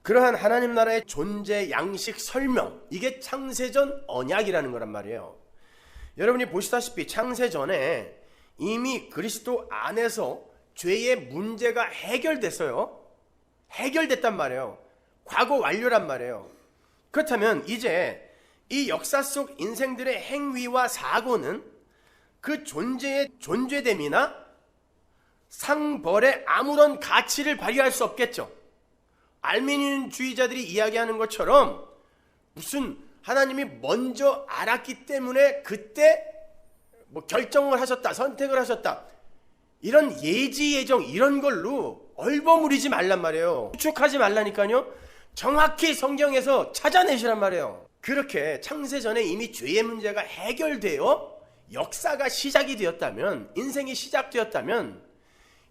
그러한 하나님 나라의 존재 양식 설명, 이게 창세전 언약이라는 거란 말이에요. 여러분이 보시다시피 창세전에 이미 그리스도 안에서 죄의 문제가 해결됐어요. 해결됐단 말이에요. 과거 완료란 말이에요. 그렇다면 이제 이 역사 속 인생들의 행위와 사고는 그 존재의 존재됨이나 상벌의 아무런 가치를 발휘할 수 없겠죠. 알미니언주의자들이 이야기하는 것처럼 무슨 하나님이 먼저 알았기 때문에 그때 결정을 하셨다, 선택을 하셨다, 이런 예지 예정 이런 걸로 얼버무리지 말란 말이에요. 추측하지 말라니까요. 정확히 성경에서 찾아내시란 말이에요. 그렇게 창세전에 이미 죄의 문제가 해결되어 역사가 시작이 되었다면, 인생이 시작되었다면,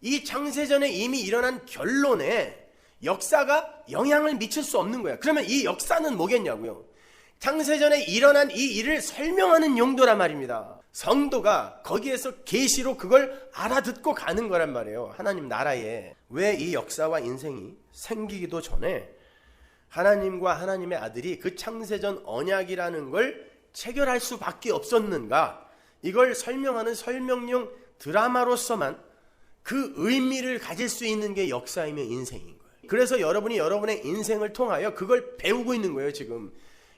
이 창세전에 이미 일어난 결론에 역사가 영향을 미칠 수 없는 거야. 그러면 이 역사는 뭐겠냐고요? 창세전에 일어난 이 일을 설명하는 용도란 말입니다. 성도가 거기에서 계시로 그걸 알아듣고 가는 거란 말이에요. 하나님 나라에. 왜 이 역사와 인생이 생기기도 전에 하나님과 하나님의 아들이 그 창세전 언약이라는 걸 체결할 수밖에 없었는가? 이걸 설명하는 설명용 드라마로서만 그 의미를 가질 수 있는 게 역사이며 인생인 거예요. 그래서 여러분이 여러분의 인생을 통하여 그걸 배우고 있는 거예요. 지금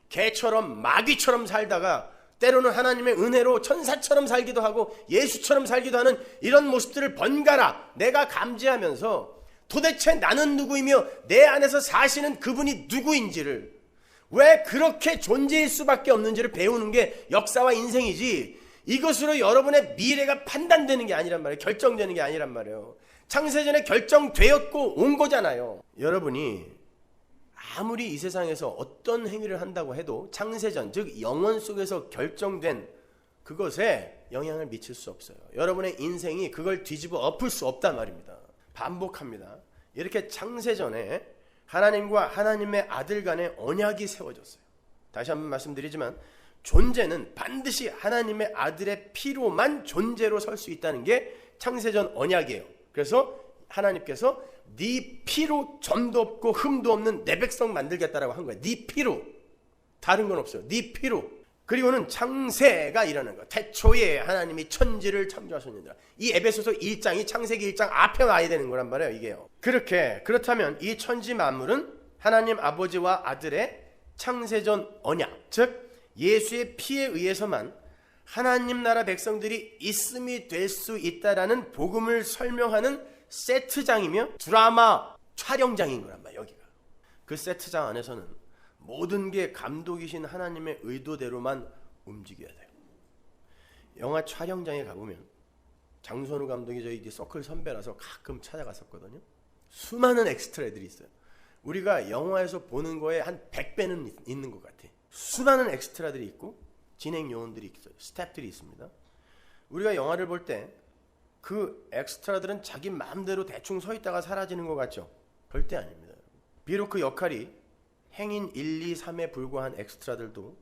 개처럼 마귀처럼 살다가 때로는 하나님의 은혜로 천사처럼 살기도 하고 예수처럼 살기도 하는 이런 모습들을 번갈아 내가 감지하면서 도대체 나는 누구이며 내 안에서 사시는 그분이 누구인지를, 왜 그렇게 존재일 수밖에 없는지를 배우는 게 역사와 인생이지, 이것으로 여러분의 미래가 판단되는 게 아니란 말이에요. 결정되는 게 아니란 말이에요. 창세전에 결정되었고 온 거잖아요. 여러분이 아무리 이 세상에서 어떤 행위를 한다고 해도 창세전, 즉 영원 속에서 결정된 그것에 영향을 미칠 수 없어요. 여러분의 인생이 그걸 뒤집어 엎을 수 없단 말입니다. 반복합니다. 이렇게 창세전에 하나님과 하나님의 아들 간의 언약이 세워졌어요. 다시 한번 말씀드리지만 존재는 반드시 하나님의 아들의 피로만 존재로 설 수 있다는 게 창세전 언약이에요. 그래서 하나님께서 네 피로 점도 없고 흠도 없는 내 백성 만들겠다라고 한 거예요. 네 피로, 다른 건 없어요. 네 피로. 그리고는 창세가 일어나는 거예요. 태초에 하나님이 천지를 창조하셨느니라. 이 에베소서 1장이 창세기 1장 앞에 와야 되는 거란 말이에요. 이게요. 그렇다면 이 천지 만물은 하나님 아버지와 아들의 창세전 언약, 즉 예수의 피에 의해서만 하나님 나라 백성들이 있음이 될 수 있다라는 복음을 설명하는 세트장이며 드라마 촬영장인 거란 말이에요. 여기가. 그 세트장 안에서는 모든 게 감독이신 하나님의 의도대로만 움직여야 돼요. 영화 촬영장에 가보면 장선우 감독이 저희 서클 선배라서 가끔 찾아갔었거든요. 수많은 엑스트라들이 있어요. 우리가 영화에서 보는 거에 한 100배는 있는 것 같아. 수많은 엑스트라들이 있고 진행 요원들이 있어요. 스태프들이 있습니다. 우리가 영화를 볼 때 그 엑스트라들은 자기 마음대로 대충 서 있다가 사라지는 것 같죠? 절대 아닙니다. 비록 그 역할이 행인 1, 2, 3에 불과한 엑스트라들도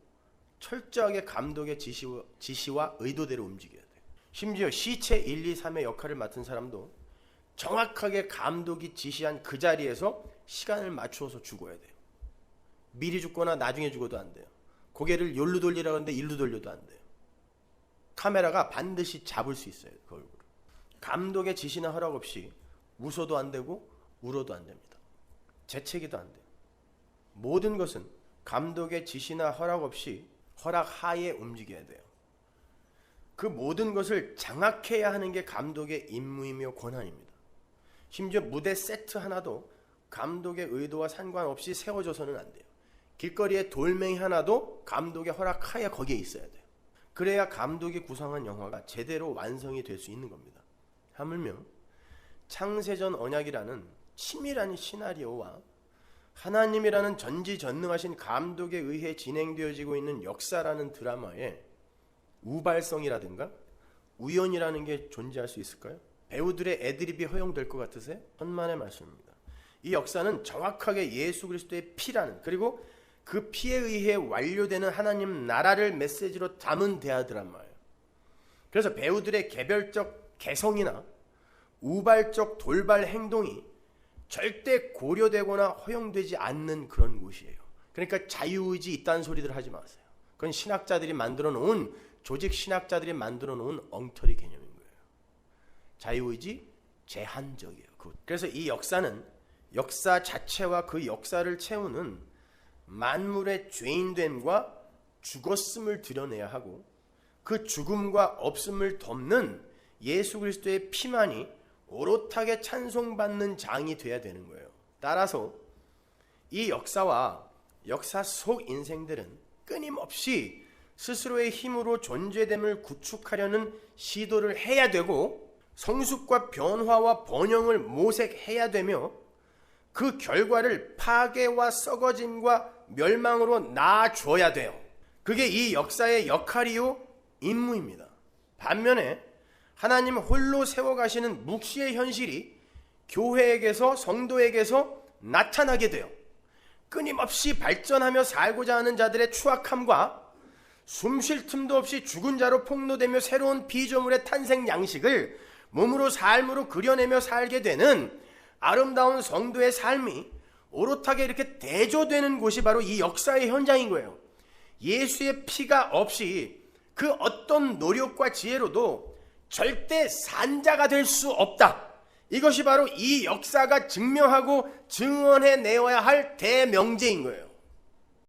철저하게 감독의 지시와 의도대로 움직여야 돼요. 심지어 시체 1, 2, 3의 역할을 맡은 사람도 정확하게 감독이 지시한 그 자리에서 시간을 맞추어서 죽어야 돼요. 미리 죽거나 나중에 죽어도 안 돼요. 고개를 요로 돌리라고 하는데 일로 돌려도 안 돼요. 카메라가 반드시 잡을 수 있어요. 그 얼굴을. 감독의 지시나 허락 없이 웃어도 안 되고 울어도 안 됩니다. 재채기도 안 돼요. 모든 것은 감독의 지시나 허락 없이 허락하에 움직여야 돼요. 그 모든 것을 장악해야 하는 게 감독의 임무이며 권한입니다. 심지어 무대 세트 하나도 감독의 의도와 상관없이 세워져서는 안 돼요. 길거리에 돌멩이 하나도 감독의 허락하에 거기에 있어야 돼요. 그래야 감독이 구성한 영화가 제대로 완성이 될 수 있는 겁니다. 하물며 창세전 언약이라는 치밀한 시나리오와 하나님이라는 전지전능하신 감독에 의해 진행되어지고 있는 역사라는 드라마에 우발성이라든가 우연이라는 게 존재할 수 있을까요? 배우들의 애드립이 허용될 것 같으세요? 천만의 말씀입니다. 이 역사는 정확하게 예수 그리스도의 피라는, 그리고 그 피에 의해 완료되는 하나님 나라를 메시지로 담은 대하드라마예요. 그래서 배우들의 개별적 개성이나 우발적 돌발 행동이 절대 고려되거나 허용되지 않는 그런 곳이에요. 그러니까 자유의지 있다는 소리들 하지 마세요. 그건 신학자들이 만들어 놓은, 조직 신학자들이 만들어 놓은 엉터리 개념인 거예요. 자유의지 제한적이에요. 그래서 이 역사는, 역사 자체와 그 역사를 채우는 만물의 죄인됨과 죽었음을 드러내야 하고, 그 죽음과 없음을 덮는 예수 그리스도의 피만이 오롯하게 찬송받는 장이 돼야 되는 거예요. 따라서 이 역사와 역사 속 인생들은 끊임없이 스스로의 힘으로 존재됨을 구축하려는 시도를 해야 되고, 성숙과 변화와 번영을 모색해야 되며, 그 결과를 파괴와 썩어짐과 멸망으로 낳아줘야 돼요. 그게 이 역사의 역할이요 임무입니다. 반면에 하나님 홀로 세워가시는 묵시의 현실이 교회에게서, 성도에게서 나타나게 돼요. 끊임없이 발전하며 살고자 하는 자들의 추악함과 숨쉴 틈도 없이 죽은 자로 폭로되며 새로운 피조물의 탄생 양식을 몸으로 삶으로 그려내며 살게 되는 아름다운 성도의 삶이 오롯하게 이렇게 대조되는 곳이 바로 이 역사의 현장인 거예요. 예수의 피가 없이 그 어떤 노력과 지혜로도 절대 산자가 될 수 없다. 이것이 바로 이 역사가 증명하고 증언해 내어야 할 대명제인 거예요.